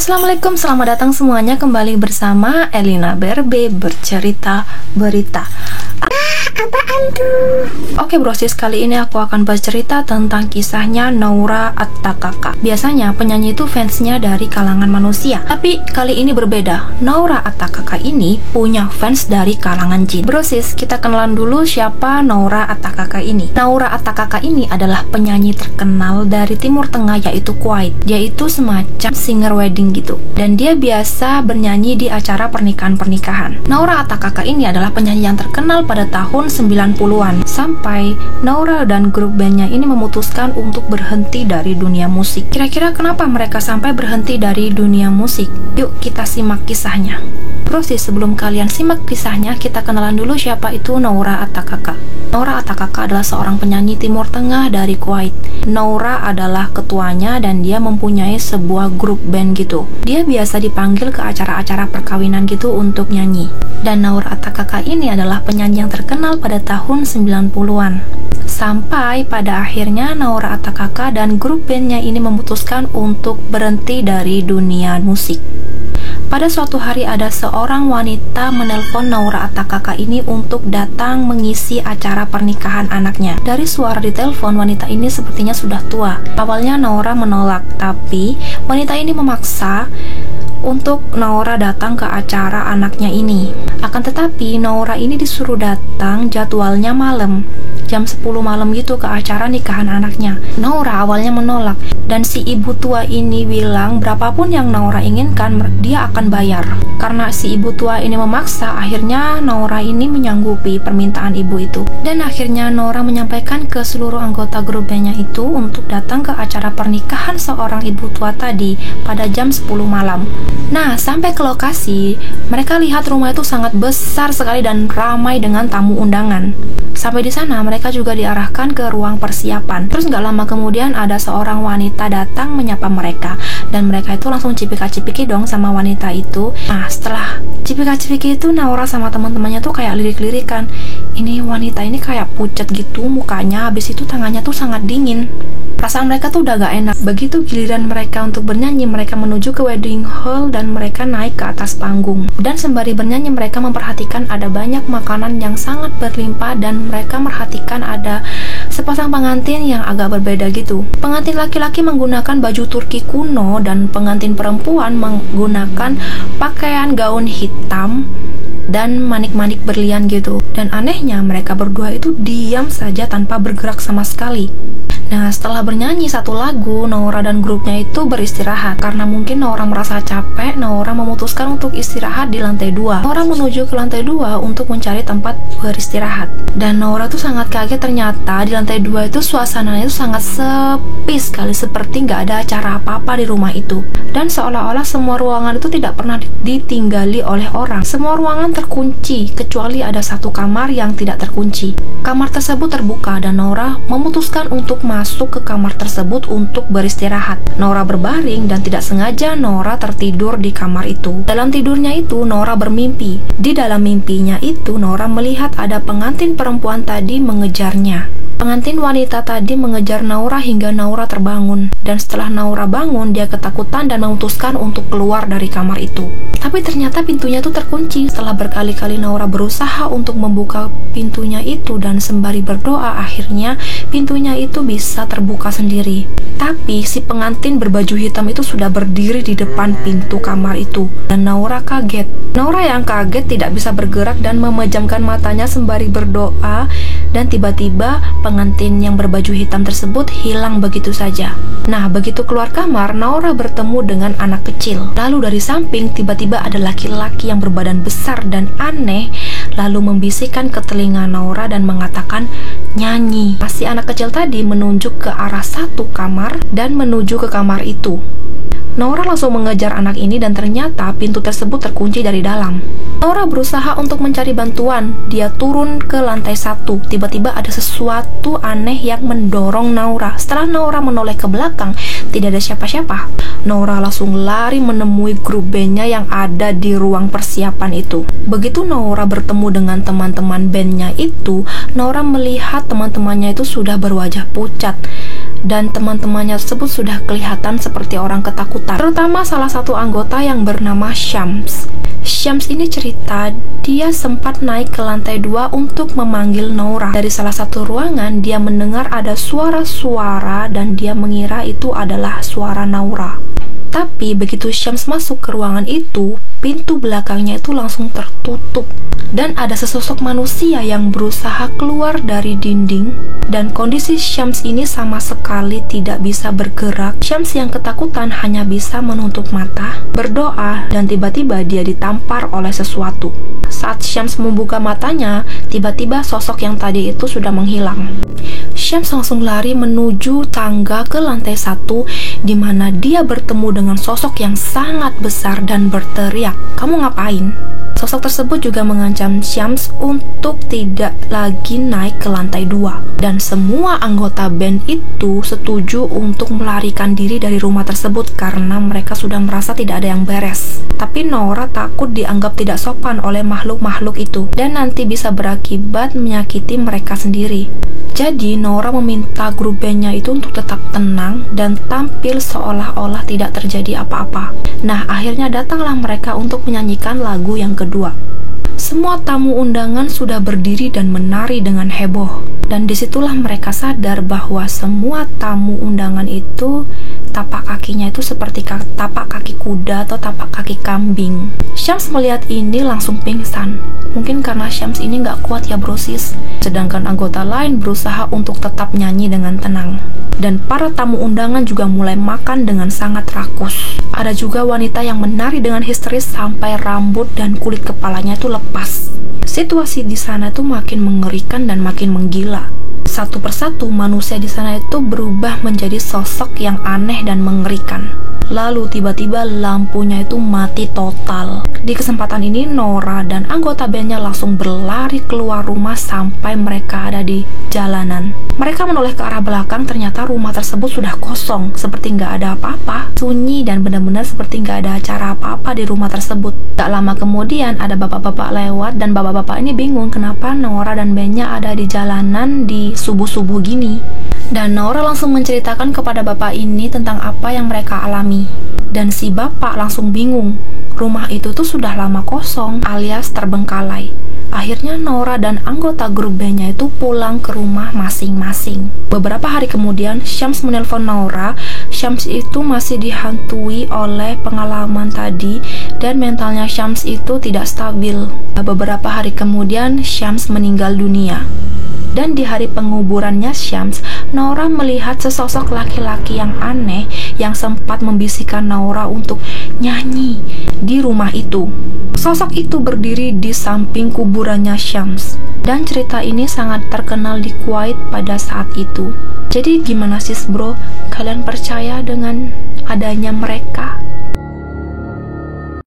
Assalamualaikum, selamat datang semuanya kembali bersama Elina Berbe bercerita berita. Apaan tuh? Oke brosis, kali ini aku akan bercerita tentang kisahnya Noura Attakaka. Biasanya penyanyi itu fansnya dari kalangan manusia, tapi kali ini berbeda. Noura Attakaka ini punya fans dari kalangan jin. Brosis, kita kenalan dulu siapa Noura Attakaka ini. Noura Attakaka ini adalah penyanyi terkenal dari Timur Tengah, yaitu Kuwait. Dia itu semacam singer wedding gitu, dan dia biasa bernyanyi di acara pernikahan-pernikahan. Noura Attakaka ini adalah penyanyi yang terkenal pada tahun 90-an, sampai Noura dan grup bandnya ini memutuskan untuk berhenti dari dunia musik. Kira-kira kenapa mereka sampai berhenti dari dunia musik? Yuk kita simak kisahnya. Proses sebelum kalian simak kisahnya, kita kenalan dulu siapa itu Noura Attakaka. Noura Attakaka adalah seorang penyanyi Timur Tengah dari Kuwait. Noura adalah ketuanya dan dia mempunyai sebuah grup band gitu. Dia biasa dipanggil ke acara-acara perkawinan gitu untuk nyanyi. Dan Noura Attakaka ini adalah penyanyi yang terkenal pada tahun 90-an. Sampai pada akhirnya Noura Attakaka dan grup bandnya ini memutuskan untuk berhenti dari dunia musik. Pada suatu hari ada seorang wanita menelpon Noura Attakaka ini untuk datang mengisi acara pernikahan anaknya. Dari suara di telepon, wanita ini sepertinya sudah tua. Awalnya Noura menolak, tapi wanita ini memaksa untuk Noura datang ke acara anaknya ini. Akan tetapi Noura ini disuruh datang jadwalnya malam, jam 10 malam gitu ke acara nikahan anaknya. Noura awalnya menolak, dan si ibu tua ini bilang berapapun yang Noura inginkan dia akan bayar. Karena si ibu tua ini memaksa, akhirnya Noura ini menyanggupi permintaan ibu itu. Dan akhirnya Noura menyampaikan ke seluruh anggota grup bandnya itu untuk datang ke acara pernikahan seorang ibu tua tadi pada jam 10 malam. Nah, sampai ke lokasi, mereka lihat rumah itu sangat besar sekali dan ramai dengan tamu undangan. Sampai di sana, mereka juga diarahkan ke ruang persiapan. Terus nggak lama kemudian ada seorang wanita datang menyapa mereka, dan mereka itu langsung cipika-cipiki dong sama wanita itu. Nah, setelah cipika-cipiki itu, Noura sama teman-temannya tuh kayak lirik-lirikan. Ini wanita ini kayak pucat gitu mukanya, habis itu tangannya tuh sangat dingin. Perasaan mereka tuh udah gak enak. Begitu giliran mereka untuk bernyanyi, mereka menuju ke wedding hall dan mereka naik ke atas panggung. Dan sembari bernyanyi, mereka memperhatikan ada banyak makanan yang sangat berlimpah, dan mereka merhatikan ada sepasang pengantin yang agak berbeda gitu. Pengantin laki-laki menggunakan baju Turki kuno dan pengantin perempuan menggunakan pakaian gaun hitam dan manik-manik berlian gitu. Dan anehnya mereka berdua itu diam saja tanpa bergerak sama sekali. Nah, setelah bernyanyi satu lagu, Noura dan grupnya itu beristirahat. Karena mungkin Noura merasa capek, Noura memutuskan untuk istirahat di lantai 2. Noura menuju ke lantai 2 untuk mencari tempat beristirahat. Dan Noura tuh sangat kaget, ternyata di lantai 2 itu suasananya itu sangat sepi sekali, seperti nggak ada acara apa-apa di rumah itu. Dan seolah-olah semua ruangan itu tidak pernah ditinggali oleh orang. Semua ruangan terkunci, kecuali ada satu kamar yang tidak terkunci. Kamar tersebut terbuka dan Noura memutuskan untuk masuk ke kamar tersebut untuk beristirahat. Noura berbaring dan tidak sengaja Noura tertidur di kamar itu. Dalam tidurnya itu Noura bermimpi. Di dalam mimpinya itu Noura melihat ada pengantin perempuan tadi mengejarnya. Pengantin wanita tadi mengejar Noura hingga Noura terbangun. Dan setelah Noura bangun, dia ketakutan dan memutuskan untuk keluar dari kamar itu. Tapi ternyata pintunya itu terkunci. Setelah berkali-kali Noura berusaha untuk membuka pintunya itu dan sembari berdoa, akhirnya pintunya itu bisa terbuka sendiri. Tapi si pengantin berbaju hitam itu sudah berdiri di depan pintu kamar itu. Dan Noura kaget. Noura yang kaget tidak bisa bergerak dan memejamkan matanya sembari berdoa. Dan tiba-tiba pengantin yang berbaju hitam tersebut hilang begitu saja. Nah, begitu keluar kamar, Noura bertemu dengan anak kecil. Lalu dari samping tiba-tiba ada laki-laki yang berbadan besar dan aneh, lalu membisikkan ke telinga Noura dan mengatakan, "Nyanyi." Si anak kecil tadi menunjuk ke arah satu kamar dan menuju ke kamar itu. Noura langsung mengejar anak ini dan ternyata pintu tersebut terkunci dari dalam. Noura berusaha untuk mencari bantuan. Dia turun ke lantai 1. Tiba-tiba ada sesuatu aneh yang mendorong Noura. Setelah Noura menoleh ke belakang, tidak ada siapa-siapa. Noura langsung lari menemui grup bandnya yang ada di ruang persiapan itu. Begitu Noura bertemu dengan teman-teman bandnya itu, Noura melihat teman-temannya itu sudah berwajah pucat. dan teman-temannya tersebut sudah kelihatan seperti orang ketakutan. Terutama salah satu anggota yang bernama Syams. Syams ini cerita dia sempat naik ke lantai 2 untuk memanggil Noura. Dari salah satu ruangan dia mendengar ada suara-suara dan dia mengira itu adalah suara Noura. Tapi begitu Syams masuk ke ruangan itu, pintu belakangnya itu langsung tertutup. Dan ada sesosok manusia yang berusaha keluar dari dinding. Dan kondisi Syams ini sama sekali tidak bisa bergerak. Syams yang ketakutan hanya bisa menutup mata, berdoa, dan tiba-tiba dia ditampar oleh sesuatu. Saat Syams membuka matanya, tiba-tiba sosok yang tadi itu sudah menghilang. Syams langsung lari menuju tangga ke lantai 1, di mana dia bertemu dengan sosok yang sangat besar dan berteriak, "Kamu ngapain?" Sosok tersebut juga mengancam Syams untuk tidak lagi naik ke lantai 2. Dan semua anggota band itu setuju untuk melarikan diri dari rumah tersebut karena mereka sudah merasa tidak ada yang beres. Tapi Noura takut dianggap tidak sopan oleh makhluk-makhluk itu dan nanti bisa berakibat menyakiti mereka sendiri. Jadi Noura meminta grup bandnya itu untuk tetap tenang dan tampil seolah-olah tidak terjadi apa-apa. Nah, akhirnya datanglah mereka untuk menyanyikan lagu yang kedua. Semua tamu undangan sudah berdiri dan menari dengan heboh. Dan disitulah mereka sadar bahwa semua tamu undangan itu tapak kakinya itu seperti tapak kaki kuda atau tapak kaki kambing. Syams melihat ini langsung pingsan. Mungkin karena Syams ini nggak kuat ya brosis. Sedangkan anggota lain berusaha untuk tetap nyanyi dengan tenang. Dan para tamu undangan juga mulai makan dengan sangat rakus. Ada juga wanita yang menari dengan histeris sampai rambut dan kulit kepalanya itu lepas. Situasi di sana itu makin mengerikan dan makin menggila. Satu persatu manusia di sana itu berubah menjadi sosok yang aneh dan mengerikan. Lalu tiba-tiba lampunya itu mati total. Di kesempatan ini Noura dan anggota bandnya langsung berlari keluar rumah sampai mereka ada di jalanan. Mereka menoleh ke arah belakang, ternyata rumah tersebut sudah kosong, seperti nggak ada apa-apa, sunyi dan benar-benar seperti nggak ada acara apa-apa di rumah tersebut. Tak lama kemudian ada bapak-bapak lewat dan bapak-bapak ini bingung kenapa Noura dan bandnya ada di jalanan di subuh-subuh gini. Dan Noura langsung menceritakan kepada bapak ini tentang apa yang mereka alami. Dan si bapak langsung bingung. Rumah itu tuh sudah lama kosong alias terbengkalai. Akhirnya Noura dan anggota grup bandnya itu pulang ke rumah masing-masing. Beberapa hari kemudian Syams menelpon Noura. Syams itu masih dihantui oleh pengalaman tadi dan mentalnya Syams itu tidak stabil. Beberapa hari kemudian Syams meninggal dunia. Dan di hari penguburannya Syams, Noura melihat sesosok laki-laki yang aneh yang sempat membisikkan Noura untuk nyanyi di rumah itu. Sosok itu berdiri di samping kuburannya Syams. Dan cerita ini sangat terkenal di Kuwait pada saat itu. Jadi gimana sis bro? Kalian percaya dengan adanya mereka?